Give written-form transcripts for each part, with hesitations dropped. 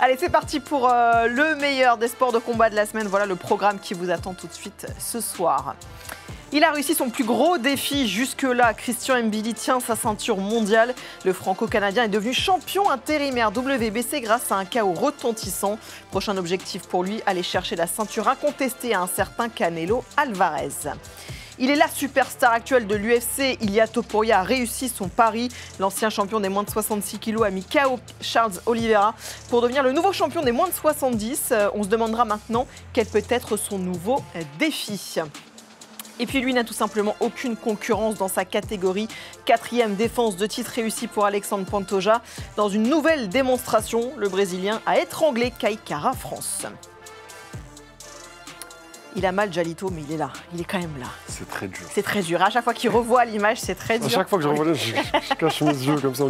Allez, c'est parti pour le meilleur des sports de combat de la semaine. Voilà le programme qui vous attend tout de suite ce soir. Il a réussi son plus gros défi jusque-là. Christian Mbili tient sa ceinture mondiale. Le franco-canadien est devenu champion intérimaire WBC grâce à un KO retentissant. Prochain objectif pour lui, aller chercher la ceinture incontestée à un certain Canelo Alvarez. Il est la superstar actuelle de l'UFC. Ilia Topuria a réussi son pari. L'ancien champion des moins de 66 kg a mis KO Charles Oliveira pour devenir le nouveau champion des moins de 70. On se demandera maintenant quel peut être son nouveau défi. Et puis lui n'a tout simplement aucune concurrence dans sa catégorie. 4e défense de titre réussie pour Alexandre Pantoja. Dans une nouvelle démonstration, le Brésilien a étranglé Kai Kara France. Il a mal, Jalito, mais il est là. Il est quand même là. C'est très dur. C'est très dur. À chaque fois qu'il revoit l'image, c'est très dur. À chaque fois que je revois, je cache mes yeux comme ça.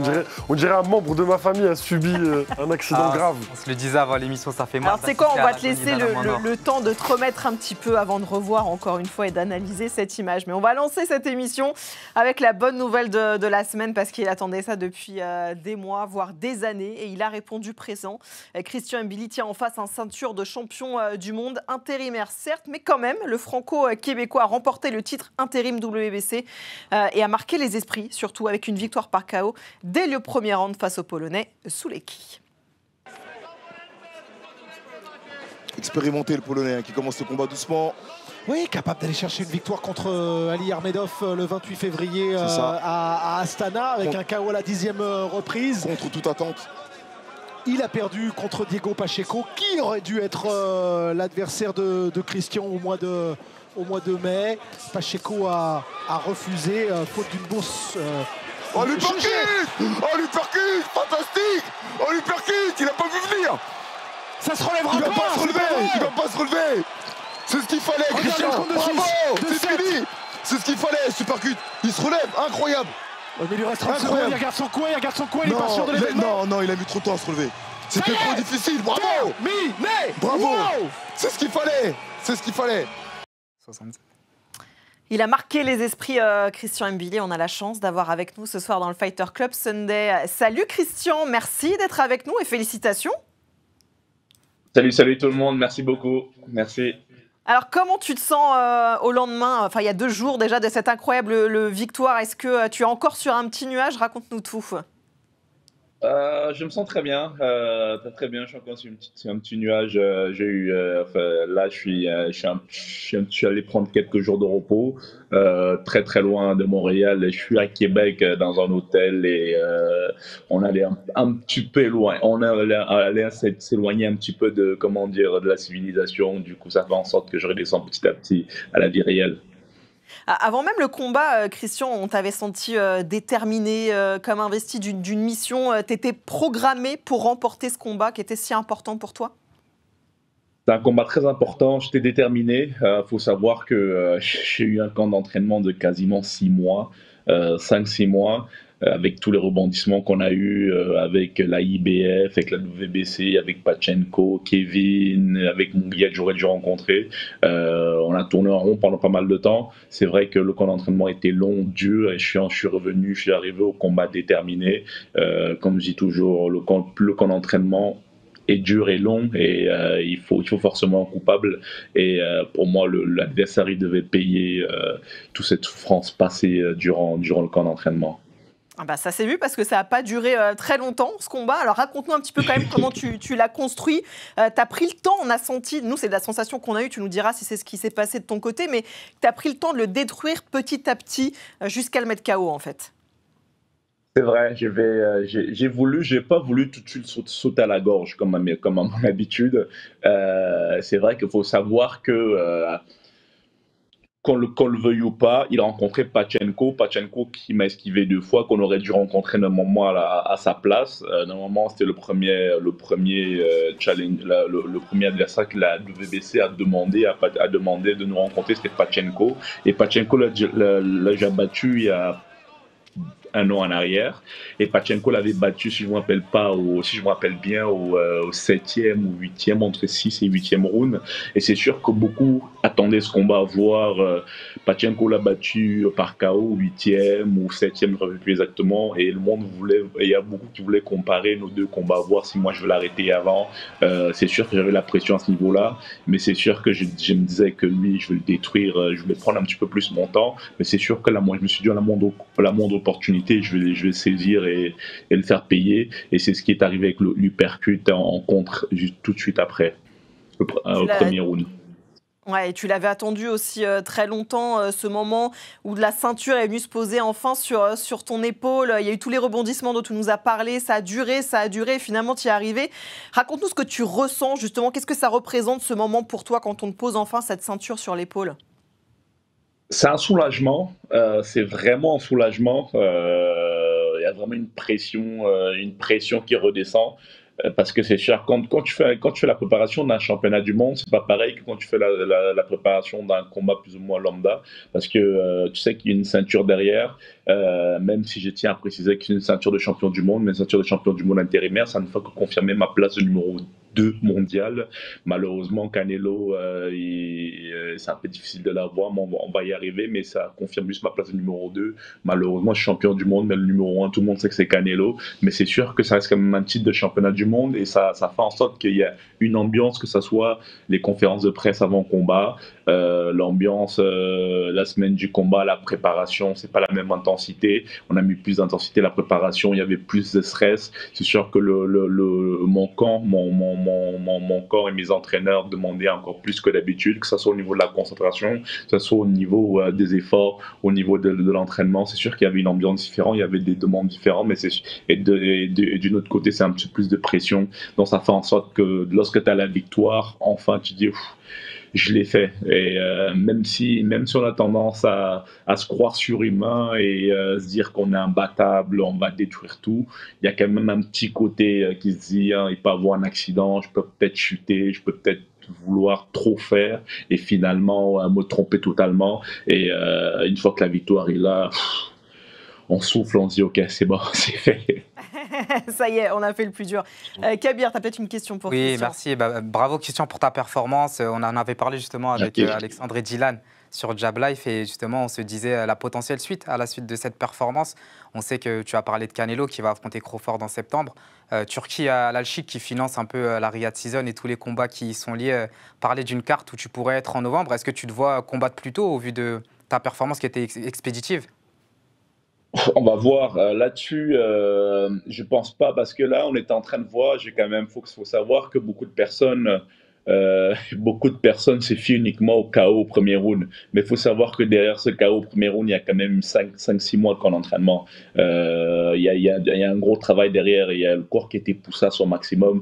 On dirait un membre de ma famille a subi un accident grave. On se le disait avant l'émission, ça fait mal. Alors c'est quoi, on va te laisser le temps de te remettre un petit peu avant de revoir encore une fois et d'analyser cette image. Mais on va lancer cette émission avec la bonne nouvelle de la semaine parce qu'il attendait ça depuis des mois, voire des années. Et il a répondu présent. Christian Mbili tient en face un ceinture de champion du monde, intérimaire certes, mais quand même, le franco-québécois a remporté le titre intérim WBC et a marqué les esprits, surtout avec une victoire par KO dès le premier round face au Polonais Sulecki. Expérimenté le Polonais qui commence le combat doucement. Oui, capable d'aller chercher une victoire contre Ali Armedov le 28 février à Astana avec un KO à la 10e reprise. Contre toute attente. Il a perdu contre Diego Pacheco, qui aurait dû être l'adversaire de Christian au mois de mai. Pacheco a refusé, faute d'une bourse. Oh, l'uppercut! Oh, l'uppercut! Fantastique! Oh, l'uppercut! Il n'a pas vu venir! Ça se relèvera pas! Il va pas se relever! Il va pas se relever! C'est ce qu'il fallait, Christian! Bravo! C'est fini! C'est ce qu'il fallait, supercut! Il se relève, incroyable! Mais il lui reste 30 secondes, il regarde son coin, il est pas sûr de l'événement. Non, il a mis trop de temps à se relever. C'était trop difficile, bravo! Bravo! Wow. C'est ce qu'il fallait! C'est ce qu'il fallait! 67. Il a marqué les esprits, Christian Mbili. On a la chance d'avoir avec nous ce soir dans le Fighter Club Sunday. Salut Christian, merci d'être avec nous et félicitations. Salut tout le monde, merci beaucoup. Merci. Alors, comment tu te sens au lendemain, enfin il y a 2 jours déjà, de cette incroyable victoire? Est-ce que tu es encore sur un petit nuage? Raconte-nous tout. Je me sens très bien, très bien. Je suis encore sur un petit nuage. J'ai eu, là, je suis allé prendre quelques jours de repos, très loin de Montréal. Je suis à Québec dans un hôtel et on allait un petit peu loin. On allait s'éloigner un petit peu de, comment dire, de la civilisation. Du coup, ça fait en sorte que je redescends petit à petit à la vie réelle. Avant même le combat, Christian, on t'avait senti déterminé, comme investi d'une mission. Tu étais programmé pour remporter ce combat qui était si important pour toi? C'est un combat très important, j'étais déterminé. Faut savoir que j'ai eu un camp d'entraînement de quasiment 6 mois, 5-6 mois. Avec tous les rebondissements qu'on a eu avec la IBF, avec la WBC, avec Pachenko, Kevin, avec Munguia que j'aurais dû rencontrer. On a tourné en rond pendant pas mal de temps. C'est vrai que le camp d'entraînement était long, dur, et je suis revenu, je suis arrivé au combat déterminé. Comme je dis toujours, le camp d'entraînement est dur et long et il faut forcément un coupable. Et pour moi, l'adversaire il devait payer toute cette souffrance passée durant le camp d'entraînement. Ah bah ça s'est vu parce que ça n'a pas duré très longtemps ce combat. Alors raconte-nous un petit peu quand même comment tu l'as construit. Tu as pris le temps, on a senti, nous c'est la sensation qu'on a eue, tu nous diras si c'est ce qui s'est passé de ton côté, mais tu as pris le temps de le détruire petit à petit jusqu'à le mettre KO en fait. C'est vrai, j'ai pas voulu tout de suite sauter à la gorge comme à mon habitude. C'est vrai qu'il faut savoir que qu'on le veuille ou pas, il a rencontré Pachenko qui m'a esquivé 2 fois, qu'on aurait dû rencontrer normalement à sa place. Normalement, c'était le premier challenge, le premier adversaire que la WBC a demandé de nous rencontrer, c'était Pachenko. Et Pachenko l'a déjà battu il y a un an en arrière. Et Pachenko l'avait battu, si je ne me rappelle pas, si je me rappelle bien, au 7e ou 8e, entre 6 et 8e round. Et c'est sûr que beaucoup attendaient ce combat à voir. Pachenko l'a battu par KO au 8e ou 7e, je ne me rappelle plus exactement. Et le monde voulait, il y a beaucoup qui voulaient comparer nos deux combats, voir si moi je veux l'arrêter avant. C'est sûr que j'avais la pression à ce niveau-là, mais c'est sûr que je me disais que lui, je vais le détruire, je voulais prendre un petit peu plus mon temps. Mais c'est sûr que là, moi, je me suis dit, la moindre opportunité, je vais saisir et le faire payer. Et c'est ce qui est arrivé avec l'uppercut en contre tout de suite après, au premier round. Ouais, et tu l'avais attendu aussi très longtemps, ce moment où la ceinture est venue se poser enfin sur ton épaule. Il y a eu tous les rebondissements dont tu nous as parlé, ça a duré, finalement tu y es arrivé. Raconte-nous ce que tu ressens justement, qu'est-ce que ça représente ce moment pour toi quand on te pose enfin cette ceinture sur l'épaule? C'est un soulagement, c'est vraiment un soulagement. Il y a vraiment une pression qui redescend. Parce que c'est sûr, quand tu fais la préparation d'un championnat du monde, c'est pas pareil que quand tu fais la préparation d'un combat plus ou moins lambda, parce que tu sais qu'il y a une ceinture derrière, même si je tiens à préciser que c'est une ceinture de champion du monde, mais une ceinture de champion du monde intérimaire, ça ne fait que confirmer ma place de numéro 2 mondial. Malheureusement, Canelo, c'est un peu difficile de l'avoir, mais on va y arriver, mais ça confirme juste ma place de numéro 2. Malheureusement, je suis champion du monde, mais le numéro 1, tout le monde sait que c'est Canelo, mais c'est sûr que ça reste quand même un titre de championnat du monde, et ça fait en sorte qu'il y a une ambiance, que ce soit les conférences de presse avant combat, l'ambiance la semaine du combat, la préparation, c'est pas la même intensité. On a mis plus d'intensité à la préparation, il y avait plus de stress. C'est sûr que mon corps et mes entraîneurs demandaient encore plus que d'habitude, que ce soit au niveau de la concentration, que ce soit au niveau des efforts, au niveau de l'entraînement. C'est sûr qu'il y avait une ambiance différente, il y avait des demandes différentes, mais d'une autre côté, c'est un petit peu plus de pression. Donc ça fait en sorte que lorsque tu as la victoire, enfin tu dis je l'ai fait. Et même si on a tendance à se croire surhumain et se dire qu'on est imbattable, on va détruire tout, il y a quand même un petit côté qui se dit il peut y avoir un accident, je peux peut-être chuter, je peux peut-être vouloir trop faire et finalement me tromper totalement. Et une fois que la victoire est là, on souffle, on se dit ok, c'est bon, c'est fait. Ça y est, on a fait le plus dur. Kabir, tu as peut-être une question pour Christian. Oui, merci. Bravo Christian pour ta performance. On en avait parlé justement avec Alexandre et Dylan sur Jab Life et justement on se disait la potentielle suite à la suite de cette performance. On sait que tu as parlé de Canelo qui va affronter Crawford en septembre. Turquie à l'Alchik qui finance un peu la Riyadh Season et tous les combats qui y sont liés. Parler d'une carte où tu pourrais être en novembre. Est-ce que tu te vois combattre plus tôt au vu de ta performance qui était expéditive? On va voir là-dessus. Je pense pas parce que là, on est en train de voir. Faut savoir que beaucoup de personnes se fient uniquement au KO au premier round. Mais il faut savoir que derrière ce KO au premier round, il y a quand même 5-6 mois de camp d'entraînement. Il y a un gros travail derrière. Il y a le corps qui a été poussé à son maximum.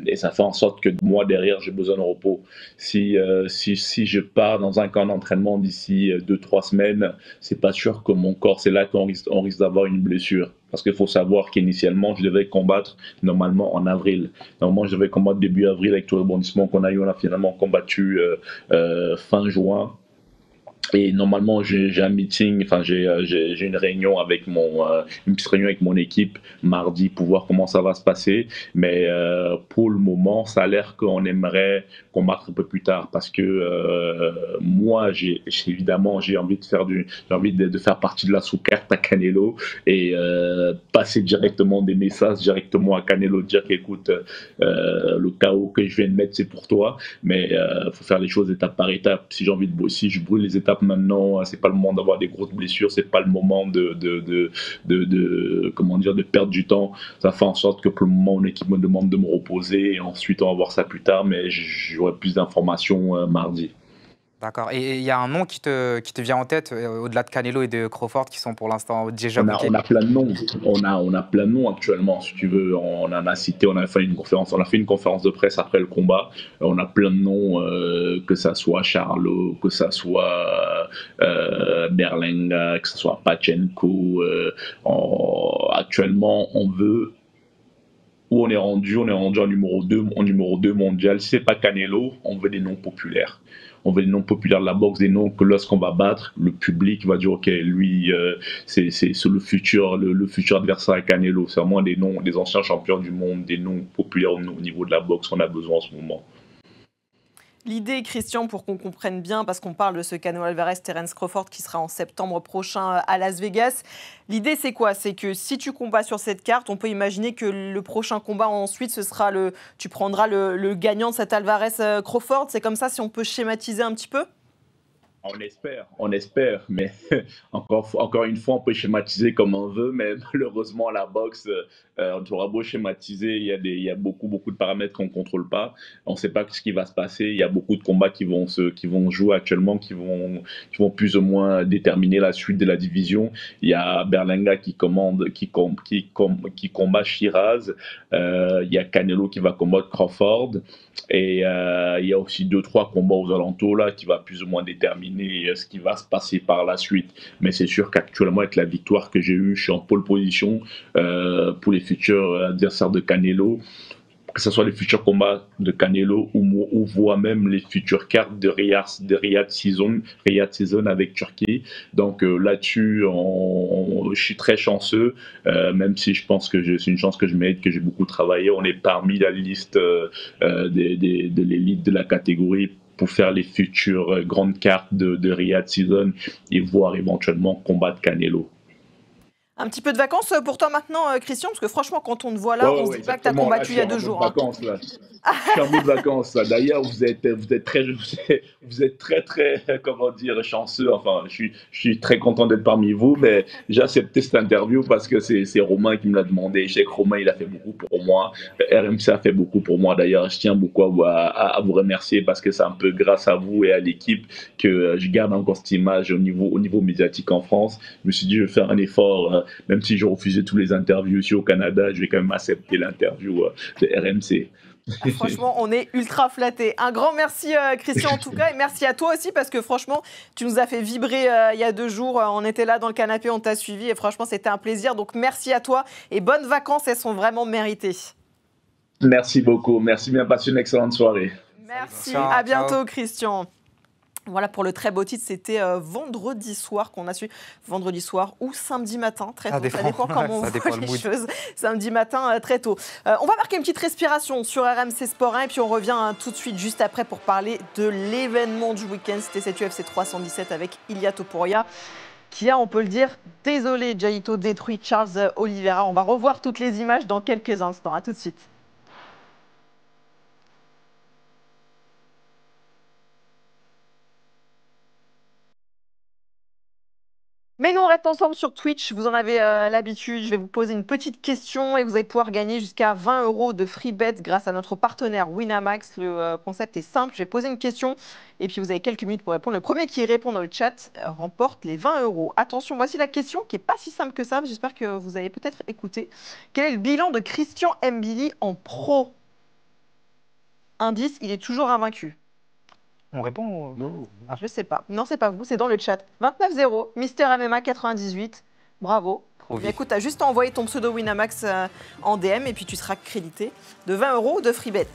Et ça fait en sorte que moi, derrière, j'ai besoin de repos. Si je pars dans un camp d'entraînement d'ici 2-3 semaines, c'est pas sûr que mon corps, c'est là qu'on risque d'avoir une blessure. Parce qu'il faut savoir qu'initialement, je devais combattre normalement en avril. Normalement, je devais combattre début avril avec tout le rebondissement qu'on a eu. On a finalement combattu fin juin. Et normalement, j'ai un meeting, enfin j'ai une réunion avec une petite réunion avec mon équipe mardi pour voir comment ça va se passer. Mais pour le moment, ça a l'air qu'on aimerait combattre un peu plus tard parce que moi, évidemment, j'ai envie de faire partie de la sous-carte à Canelo et passer directement des messages directement à Canelo, dire qu'écoute, le chaos que je viens de mettre, c'est pour toi. Mais faut faire les choses étape par étape. Si je brûle les étapes maintenant, c'est pas le moment d'avoir des grosses blessures, c'est pas le moment de perdre du temps. Ça fait en sorte que pour le moment, mon équipe me demande de me reposer et ensuite on va voir ça plus tard, mais j'aurai plus d'informations mardi. D'accord. Et il y a un nom qui te vient en tête, au-delà de Canelo et de Crawford, qui sont pour l'instant déjà bloqués? On a plein de noms. On a plein de noms actuellement, si tu veux. On en a cité, on a fait une conférence de presse après le combat. On a plein de noms, que ça soit Charlo, que ça soit Berlanga, que ça soit Pachenko. Actuellement, on veut où on est rendu en numéro 2 mondial. Si c'est pas Canelo, on veut des noms populaires. On veut des noms populaires de la boxe, des noms que lorsqu'on va battre, le public va dire ok, lui, c'est le futur adversaire à Canelo. C'est vraiment des noms, des anciens champions du monde, des noms populaires au niveau de la boxe qu'on a besoin en ce moment. L'idée, Christian, pour qu'on comprenne bien, parce qu'on parle de ce Canelo Alvarez-Terence Crawford qui sera en septembre prochain à Las Vegas, l'idée c'est quoi? C'est que si tu combats sur cette carte, on peut imaginer que le prochain combat ensuite, ce sera tu prendras le gagnant de cet Alvarez-Crawford. C'est comme ça si on peut schématiser un petit peu? On espère, mais encore une fois, on peut schématiser comme on veut, mais malheureusement, la boxe, on aura beau schématiser, il y a beaucoup de paramètres qu'on ne contrôle pas. On ne sait pas ce qui va se passer. Il y a beaucoup de combats qui vont jouer actuellement, qui vont plus ou moins déterminer la suite de la division. Il y a Berlanga qui combat Shiraz. Il y a Canelo qui va combattre Crawford. Et il y a aussi 2-3 combats aux alentours là qui va plus ou moins déterminer ce qui va se passer par la suite. Mais c'est sûr qu'actuellement, avec la victoire que j'ai eue, je suis en pole position pour les futurs adversaires de Canelo, que ce soit les futurs combats de Canelo ou voire même les futures cartes de Riyadh Season avec Turquie. Donc là-dessus, je suis très chanceux, même si je pense que c'est une chance que je mérite, que j'ai beaucoup travaillé. On est parmi la liste de l'élite de la catégorie pour faire les futures grandes cartes de Riyadh Season et voir éventuellement combattre Canelo. Un petit peu de vacances pour toi maintenant, Christian, parce que franchement, quand on te voit là, on se dit pas que tu as combattu il y a 2 jours. Vacances, là. Je suis en bout de vacances. D'ailleurs, vous êtes très, comment dire, chanceux. Enfin, je suis très content d'être parmi vous, mais j'ai accepté cette interview parce que c'est Romain qui me l'a demandé. Je sais que Romain, il a fait beaucoup pour moi. RMC a fait beaucoup pour moi. D'ailleurs, je tiens beaucoup à vous remercier parce que c'est un peu grâce à vous et à l'équipe que je garde encore cette image au niveau médiatique en France. Je me suis dit, je vais faire un effort, même si je refusais tous les interviews ici au Canada, je vais quand même accepter l'interview de RMC. Franchement, on est ultra flattés. Un grand merci, Christian, en tout cas, et merci à toi aussi, parce que franchement, tu nous as fait vibrer il y a 2 jours. On était là dans le canapé, on t'a suivi, et franchement, c'était un plaisir. Donc, merci à toi, et bonnes vacances, elles sont vraiment méritées. Merci beaucoup, merci bien, passe une excellente soirée. Merci, à bientôt, Christian. Voilà pour le très beau titre, c'était vendredi soir qu'on a su, vendredi soir ou samedi matin, très tôt, ça dépend comment on voit les choses, samedi matin très tôt. On va marquer une petite respiration sur RMC Sport 1 et puis on revient tout de suite juste après pour parler de l'événement du week-end, c'était cette UFC 317 avec Ilia Topuria qui a, on peut le dire, désolé Jailito, détruit Charles Oliveira. On va revoir toutes les images dans quelques instants, à tout de suite. Mais nous, on reste ensemble sur Twitch. Vous en avez l'habitude. Je vais vous poser une petite question et vous allez pouvoir gagner jusqu'à 20 € de free bet grâce à notre partenaire Winamax. Le concept est simple. Je vais poser une question et puis vous avez quelques minutes pour répondre. Le premier qui répond dans le chat remporte les 20 €. Attention, voici la question qui n'est pas si simple que ça. J'espère que vous avez peut-être écouté. Quel est le bilan de Christian Mbili en pro? Indice, il est toujours invaincu. On répond Non. Ah, je sais pas. Non, c'est pas vous, c'est dans le chat. 29-0, Mister MMA 98. Bravo. Mais écoute, t'as juste envoyé ton pseudo Winamax en DM et puis tu seras crédité de 20 € de free bet.